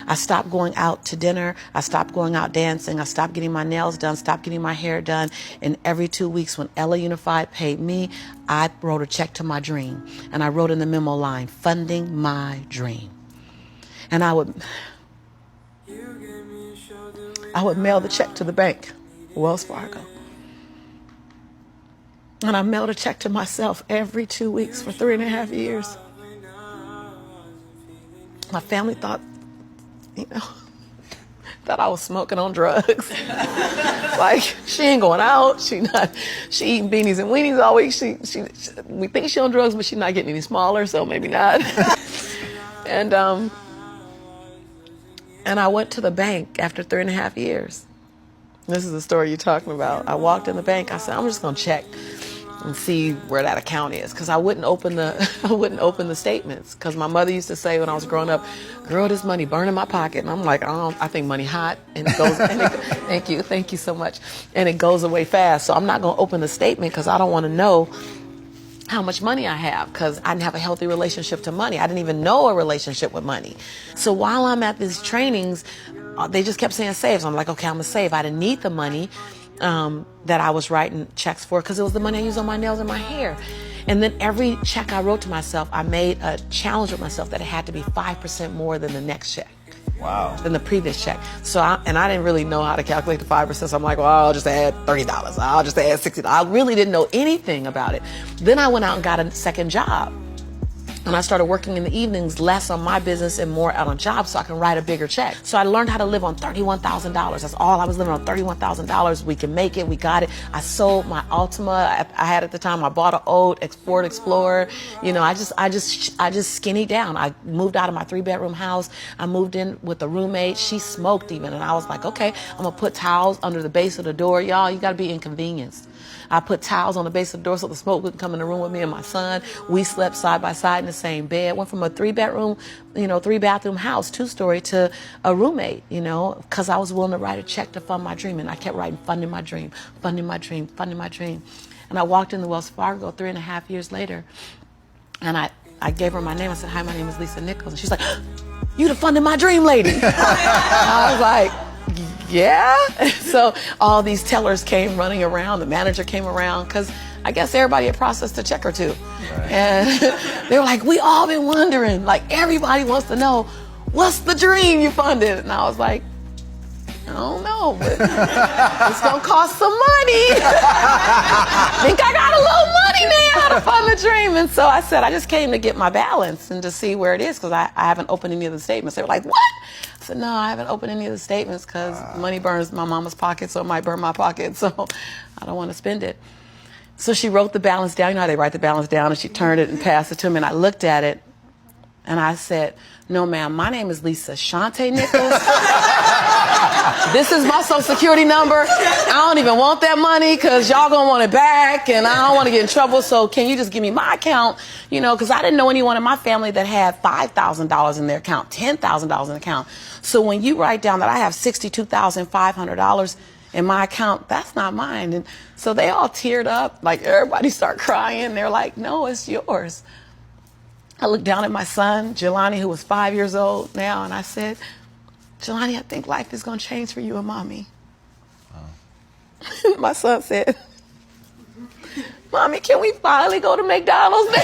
I stopped going out to dinner. I stopped going out dancing. I stopped getting my nails done, stopped getting my hair done. And every 2 weeks when Ella Unified paid me, I wrote a check to my dream. And I wrote in the memo line, funding my dream. And I would mail the check to the bank, Wells Fargo. And I mailed a check to myself every 2 weeks for 3.5 years. My family thought, that I was smoking on drugs. Like, she ain't going out. She eating beanies and weenies all week. We think she on drugs, but she's not getting any smaller, so maybe not. And I went to the bank after 3.5 years. This is the story you're talking about. I walked in the bank. I said, I'm just gonna check and see where that account is, because I wouldn't open the statements, because my mother used to say when I was growing up, girl, this money burn in my pocket. And I'm like, I think money hot, and it goes. Thank you so much, and it goes away fast. So I'm not gonna open the statement because I don't want to know how much money I have, because I didn't have a healthy relationship to money. I didn't even know a relationship with money. So while I'm at these trainings, they just kept saying save. So I'm like, okay, I'm gonna save. I didn't need the money that I was writing checks for, because it was the money I used on my nails and my hair. And then every check I wrote to myself, I made a challenge with myself that it had to be 5% more than the next check. Wow. Than the previous check. So I didn't really know how to calculate the 5%. So I'm like, well, I'll just add $30. I'll just add $60. I really didn't know anything about it. Then I went out and got a second job. And I started working in the evenings, less on my business and more out on jobs, so I can write a bigger check. So I learned how to live on $31,000. That's all I was living on, $31,000. We can make it. We got it. I sold my Altima I had at the time. I bought an old Ford Explorer. I just skinnied down. I moved out of my 3-bedroom house. I moved in with a roommate. She smoked even, and I was like, okay, I'm gonna put towels under the base of the door. Y'all, you gotta be inconvenienced. I put towels on the base of the door so the smoke wouldn't come in the room with me and my son. We slept side by side in the same bed. Went from a 3-bedroom, 3-bathroom house, 2-story, to a roommate, because I was willing to write a check to fund my dream. And I kept writing, funding my dream, funding my dream, funding my dream. And I walked in the Wells Fargo 3.5 years later, and I gave her my name. I said, hi, my name is Lisa Nichols. And she's like, you the funding my dream lady. I was like, yeah. So all these tellers came running around. The manager came around, because I guess everybody had processed a check or two. Right. And they were like, we all been wondering, like, everybody wants to know, what's the dream you funded? And I was like, I don't know, but it's gonna cost some money. I think I got a little money now to fund the dream. And so I said, I just came to get my balance and to see where it is, because I haven't opened any of the statements. They were like, what? I said, no, I haven't opened any of the statements because money burns my mama's pocket, so it might burn my pocket, so I don't want to spend it. So she wrote the balance down. You know how they write the balance down, and she turned it and passed it to me, and I looked at it, and I said, no, ma'am, my name is Lisa Shante Nichols. This is my social security number. I don't even want that money because y'all gonna want it back, and I don't want to get in trouble, so can you just give me my account? Because I didn't know anyone in my family that had $5,000 in their account, $10,000 in the account. So when you write down that I have $62,500 in my account, that's not mine. And so they all teared up, like everybody started crying. They're like, no, it's yours. I looked down at my son, Jelani, who was 5 years old now, and I said, Jelani, I think life is going to change for you and mommy. My son said, Mommy, can we finally go to McDonald's now?